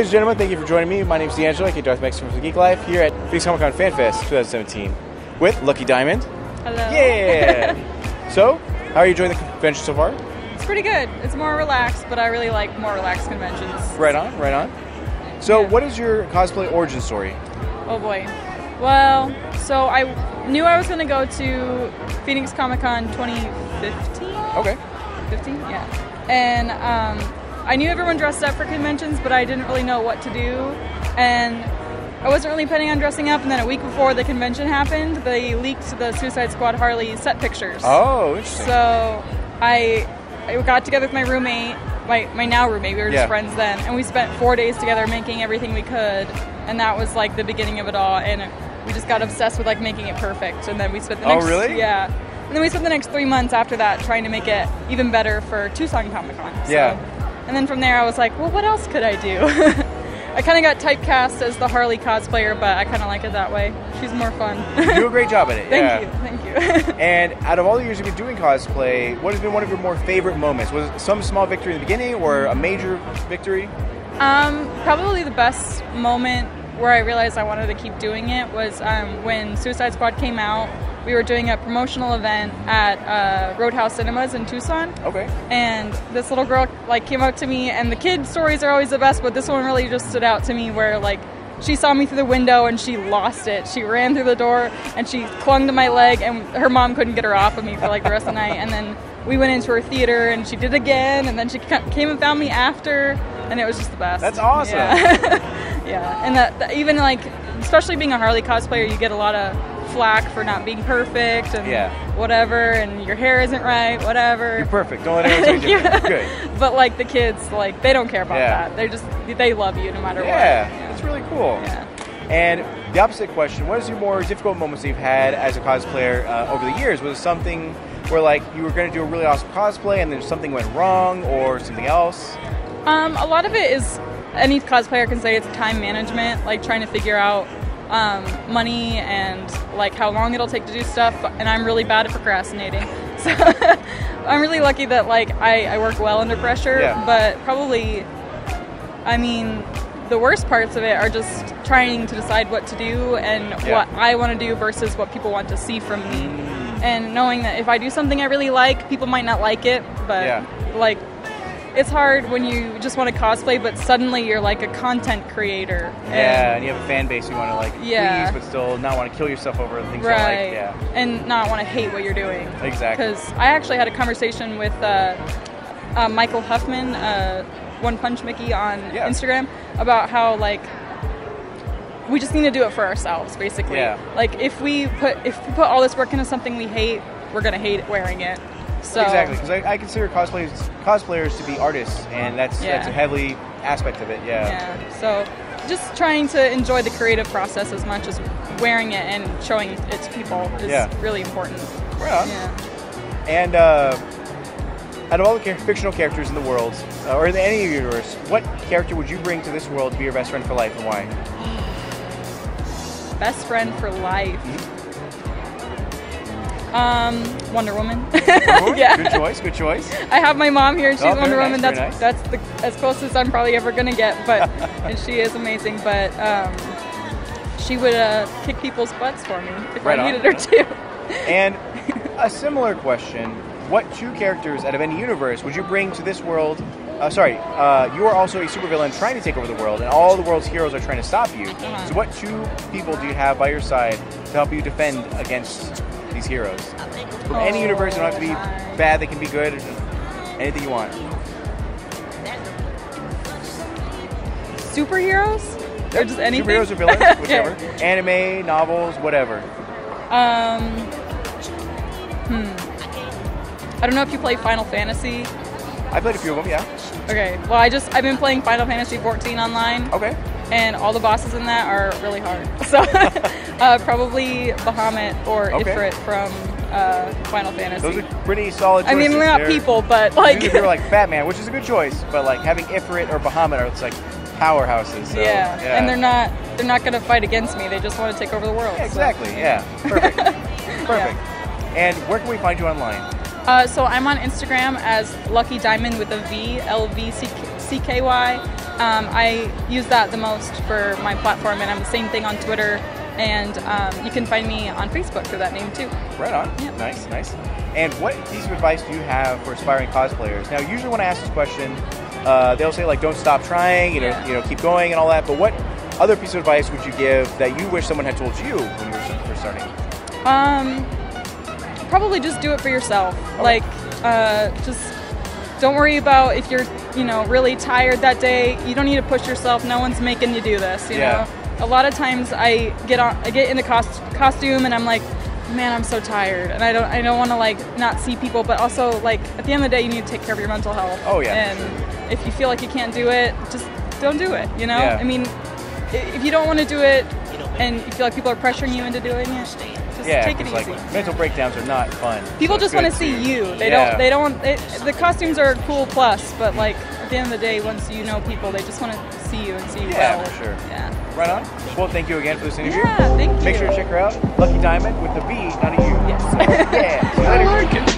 Ladies and gentlemen, thank you for joining me. My name is D'Angelo, aka Darth Mexican from Geek Lyfe, here at Phoenix Comic Con Fan Fest 2017 with Lvckydiamond. Hello. Yeah! So, how are you enjoying the convention so far? It's pretty good. It's more relaxed, but I really like more relaxed conventions. Right on, right on. So, what is your cosplay origin story? Oh boy. Well, so I knew I was going to go to Phoenix Comic Con 2015. Okay. 15? Yeah. And I knew everyone dressed up for conventions, but I didn't really know what to do. And I wasn't really planning on dressing up, and then a week before the convention happened, they leaked the Suicide Squad Harley set pictures. Oh, interesting. So I got together with my roommate, my now roommate, we were just friends then, and we spent 4 days together making everything we could, and that was like the beginning of it all, and we just got obsessed with like making it perfect, and then we spent the next... Oh, really? Yeah. And then we spent the next 3 months after that trying to make it even better for Tucson Comic Con. So, yeah. And then from there I was like, well, what else could I do? I kind of got typecast as the Harley cosplayer, but I kind of like it that way. She's more fun. You do a great job at it. Thank you. And out of all the years you've been doing cosplay, what has been one of your more favorite moments? Was it some small victory in the beginning or a major victory? Probably the best moment where I realized I wanted to keep doing it was when Suicide Squad came out. We were doing a promotional event at Roadhouse Cinemas in Tucson. Okay. And this little girl like came up to me, and the kid stories are always the best, but this one really just stood out to me where like she saw me through the window and she lost it. She ran through the door and she clung to my leg, and her mom couldn't get her off of me for like the rest of the night. And then we went into her theater and she did it again, and then she came and found me after, and it was just the best. That's awesome. Yeah. Yeah. And that even like, especially being a Harley cosplayer, you get a lot of flack for not being perfect and whatever, and your hair isn't right, whatever. You're perfect. Don't let anyone tell you different. Good. But like the kids, like they don't care about that. They love you no matter what. Yeah, that's really cool. Yeah. And the opposite question: what is your more difficult moments that you've had as a cosplayer over the years? Was it something where like you were going to do a really awesome cosplay and then something went wrong, or something else? A lot of it is, any cosplayer can say, it's time management, like trying to figure out money and like how long it'll take to do stuff, and I'm really bad at procrastinating, so I'm really lucky that like I work well under pressure. But probably, I mean, the worst parts of it are just trying to decide what to do and what I want to do versus what people want to see from me, and knowing that if I do something I really like, people might not like it, but like it's hard when you just want to cosplay, but suddenly you're like a content creator. And you have a fan base you want to like please, but still not want to kill yourself over the things you like. And not want to hate what you're doing. Exactly. Because I actually had a conversation with Michael Huffman, One Punch Mickey on Instagram, about how like we just need to do it for ourselves, basically. Like if we put all this work into something we hate, we're gonna hate wearing it. So, exactly, because I consider cosplayers to be artists, and that's a heavy aspect of it. So just trying to enjoy the creative process as much as wearing it and showing it to people is really important. Right on. And out of all the fictional characters in the world, or in any universe, what character would you bring to this world to be your best friend for life, and why? Best friend for life. Wonder Woman. Good choice, good choice. I have my mom here, and she's Wonder Woman. Nice, that's as close as I'm probably ever gonna get, but and she is amazing. But she would kick people's butts for me if I needed her to. And a similar question: what two characters out of any universe would you bring to this world? You are also a supervillain trying to take over the world, and all the world's heroes are trying to stop you. So what two people do you have by your side to help you defend against these heroes? From any universe, they don't have to be bad, they can be good, anything you want. Superheroes? Or just anything? Superheroes or villains, whichever. Anime, novels, whatever. I don't know if you play Final Fantasy. I played a few of them, yeah. Okay, well I've been playing Final Fantasy 14 online. Okay. And all the bosses in that are really hard. So probably Bahamut or Ifrit from Final Fantasy. Those are pretty solid choices. I mean, they're not people, but like... You're like Batman, which is a good choice, but like having Ifrit or Bahamut are it's like powerhouses. So, and they're not going to fight against me. They just want to take over the world. Yeah, exactly, Perfect. Perfect. And where can we find you online? So I'm on Instagram as Lvckydiamond with a V, Lvcky. I use that the most for my platform, and I'm the same thing on Twitter. And you can find me on Facebook for that name too. Right on. Yeah. Nice, nice. And what piece of advice do you have for aspiring cosplayers? Now, usually when I ask this question, they'll say like, "Don't stop trying," you know, keep going and all that. But what other piece of advice would you give that you wish someone had told you when you were first starting? Probably just do it for yourself. Okay. Like, just don't worry about if you're, really tired that day. You don't need to push yourself. No one's making you do this. You know. A lot of times I get in the costume and I'm like, man, I'm so tired, and I don't want to like not see people, but also like at the end of the day, you need to take care of your mental health. Oh yeah. And sure. If you feel like you can't do it, just don't do it. Yeah. I mean, if you don't want to do it, and you feel like people are pressuring you into doing it, just take it easy. Like, mental breakdowns are not fun. People just want to see you. They don't. The costumes are cool plus, but like at the end of the day, once you know people, they just want to see you and see you well. Yeah, for sure. Yeah. Right on. Well, thank you again for this interview. Yeah, thank you. Make sure to check her out. Lvckydiamond with the V, not a U. Yes. So, yeah. See you later. I like it.